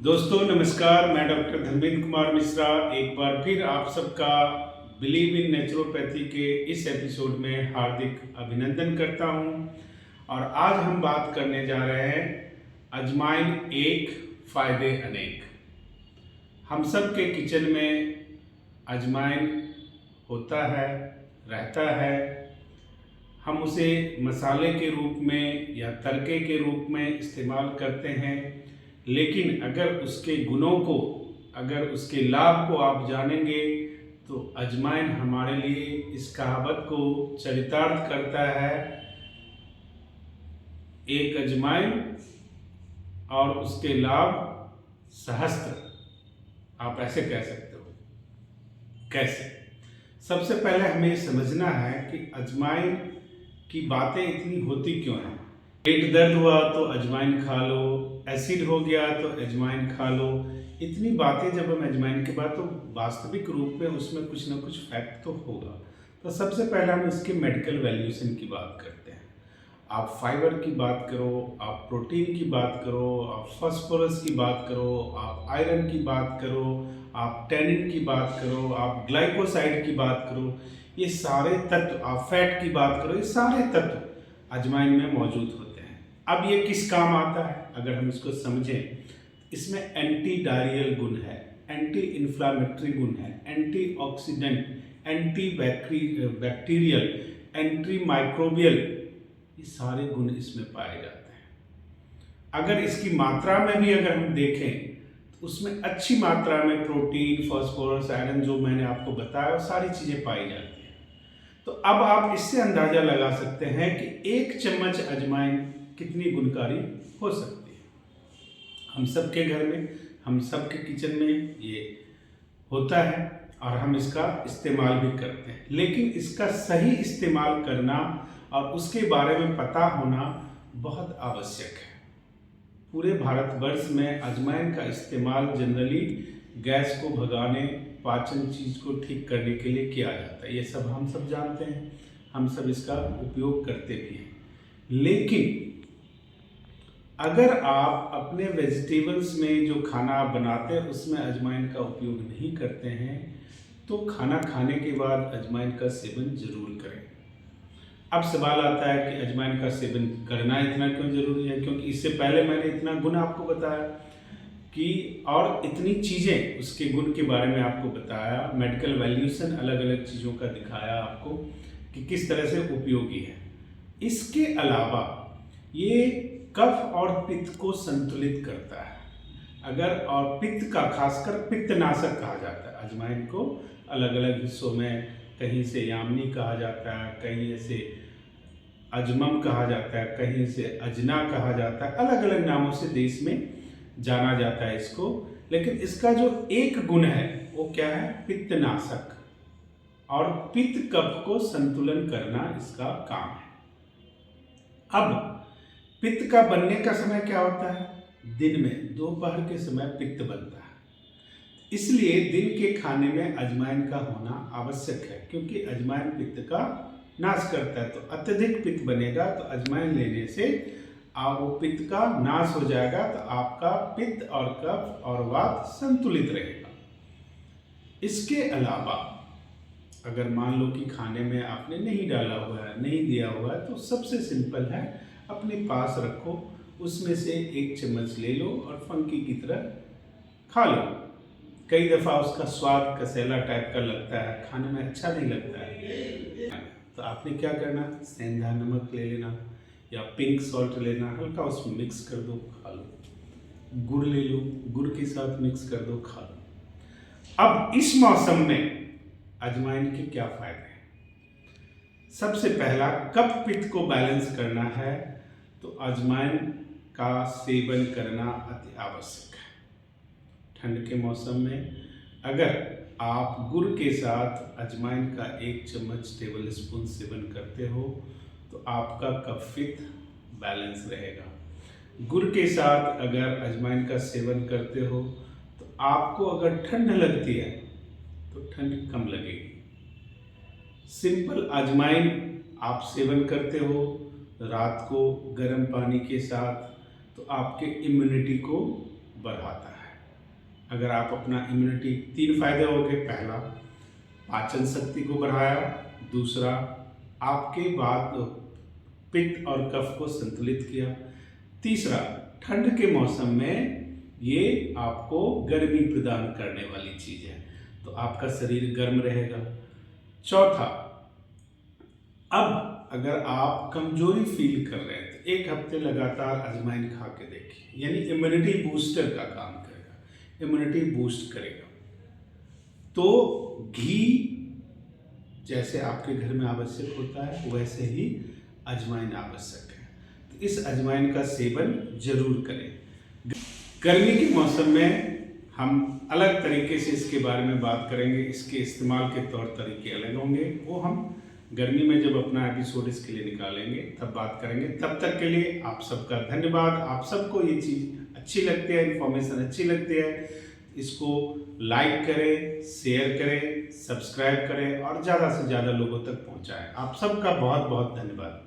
दोस्तों नमस्कार, मैं डॉक्टर धर्मेंद्र कुमार मिश्रा एक बार फिर आप सबका बिलीव इन नेचुरोपैथी के इस एपिसोड में हार्दिक अभिनंदन करता हूं। और आज हम बात करने जा रहे हैं अजवाइन एक फायदे अनेक। हम सब के किचन में अजवाइन होता है, रहता है। हम उसे मसाले के रूप में या तड़के के रूप में इस्तेमाल करते हैं, लेकिन अगर उसके गुणों को, अगर उसके लाभ को आप जानेंगे तो अजवाइन हमारे लिए इस कहावत को चरितार्थ करता है, एक अजवाइन और उसके लाभ सहस्त्र। आप ऐसे कह सकते हो। कैसे? सबसे पहले हमें समझना है कि अजवाइन की बातें इतनी होती क्यों हैं। पेट दर्द हुआ तो अजवाइन खा लो, एसिड हो गया तो अजवाइन खा लो। इतनी बातें जब हम अजवाइन के बाद, तो वास्तविक रूप में उसमें कुछ ना कुछ फैक्ट तो होगा। तो सबसे पहले हम इसके मेडिकल वैल्यूएशन की बात करते हैं। आप फाइबर की बात करो, आप प्रोटीन की बात करो, आप फास्फोरस की बात करो, आप आयरन की बात करो, आप टैनिन की बात करो, आप ग्लाइकोसाइड की बात करो, ये सारे तत्व, आप फैट की बात करो, ये सारे तत्व अजवाइन में मौजूद होते हैं। अब ये किस काम आता है अगर हम इसको समझें। इसमें एंटी डायरियल गुण है, एंटी इन्फ्लामेटरी गुण है, anti oxidant, anti bacterial, anti microbial, ये सारे गुण इसमें पाए जाते हैं। अगर इसकी मात्रा में भी अगर हम देखें तो उसमें अच्छी मात्रा में प्रोटीन, फास्फोरस, आयरन, जो मैंने आपको बताया, सारी चीज़ें पाई जाती हैं। तो अब आप इससे अंदाजा लगा सकते हैं कि एक चम्मच अजवाइन कितनी गुणकारी हो सकती है। हम सबके घर में, हम सबके किचन में ये होता है और हम इसका इस्तेमाल भी करते हैं, लेकिन इसका सही इस्तेमाल करना और उसके बारे में पता होना बहुत आवश्यक है। पूरे भारतवर्ष में अजवाइन का इस्तेमाल जनरली गैस को भगाने, पाचन चीज को ठीक करने के लिए किया जाता है। ये सब हम सब जानते हैं, हम सब इसका उपयोग करते भी हैं। लेकिन अगर आप अपने वेजिटेबल्स में जो खाना आप बनाते हैं उसमें अजवाइन का उपयोग नहीं करते हैं, तो खाना खाने के बाद अजवाइन का सेवन जरूर करें। अब सवाल आता है कि अजवाइन का सेवन करना इतना क्यों जरूरी है, क्योंकि इससे पहले मैंने इतना गुण आपको बताया कि, और इतनी चीज़ें उसके गुण के बारे में आपको बताया, मेडिकल वैल्यूएशन अलग अलग चीज़ों का दिखाया आपको कि किस तरह से उपयोगी है। इसके अलावा ये कफ और पित्त को संतुलित करता है। अगर और पित्त का, खासकर पित्तनाशक कहा जाता है अजवाइन को। अलग अलग हिस्सों में कहीं से यामिनी कहा जाता है, कहीं से अजमम कहा जाता है, कहीं से अजना कहा जाता है, अलग अलग नामों से देश में जाना जाता है इसको। लेकिन इसका जो एक गुण है वो क्या है? पित्तनाशक, और पित्त कफ को संतुलन करना इसका काम है। अब पित्त का बनने का समय क्या होता है? दिन में, दोपहर के समय पित्त बनता है। इसलिए दिन के खाने में अजवाइन का होना आवश्यक है, क्योंकि अजवाइन पित्त का नाश करता है। तो अत्यधिक पित्त बनेगा तो अजवाइन लेने से वो पित्त का नाश हो जाएगा, तो आपका पित्त और कफ और वात संतुलित रहेगा। इसके अलावा अगर मान लो कि खाने में आपने नहीं डाला हुआ है, नहीं दिया हुआ है, तो सबसे सिंपल है, अपने पास रखो, उसमें से एक चम्मच ले लो और फंकी की तरह खा लो। कई दफ़ा उसका स्वाद कसेला टाइप का लगता है, खाने में अच्छा नहीं लगता है। तो आपने क्या करना, सेंधा नमक ले लेना या पिंक सॉल्ट लेना, हल्का उसमें मिक्स कर दो, खा लो। गुड़ ले लो, गुड़ के साथ मिक्स कर दो, खा लो। अब इस मौसम में अजवाइन के क्या फायदे हैं? सबसे पहला, कफ पित्त को बैलेंस करना है तो अजवाइन का सेवन करना अति आवश्यक है। ठंड के मौसम में अगर आप गुड़ के साथ अजवाइन का 1 चम्मच टेबल स्पून सेवन करते हो तो आपका कफ पित्त बैलेंस रहेगा। गुड़ के साथ अगर अजवाइन का सेवन करते हो तो आपको अगर ठंड लगती है तो ठंड कम लगेगी। सिंपल अजवाइन आप सेवन करते हो रात को गर्म पानी के साथ, तो आपके इम्यूनिटी को बढ़ाता है। अगर आप अपना इम्यूनिटी 3 फायदे हो गए। पहला, पाचन शक्ति को बढ़ाया। दूसरा, आपके वात पित्त और कफ को संतुलित किया। तीसरा, ठंड के मौसम में ये आपको गर्मी प्रदान करने वाली चीज है, तो आपका शरीर गर्म रहेगा। चौथा, अब अगर आप कमजोरी फील कर रहे हैं तो 1 हफ्ते लगातार अजवाइन खा के देखिए, यानी इम्यूनिटी बूस्टर का काम करेगा, इम्यूनिटी बूस्ट करेगा। तो घी जैसे आपके घर में आवश्यक होता है वैसे ही अजवाइन आवश्यक है, तो इस अजवाइन का सेवन जरूर करें। गर्मी के मौसम में हम अलग तरीके से इसके बारे में बात करेंगे, इसके इस्तेमाल के तौर तरीके अलग होंगे, वो हम गर्मी में जब अपना एपिसोड इसके लिए निकालेंगे तब बात करेंगे। तब तक के लिए आप सबका धन्यवाद। आप सबको ये चीज़ अच्छी लगती है, इन्फॉर्मेशन अच्छी लगती है, इसको लाइक करें, शेयर करें, सब्सक्राइब करें और ज़्यादा से ज़्यादा लोगों तक पहुँचाएँ। आप सबका बहुत बहुत धन्यवाद।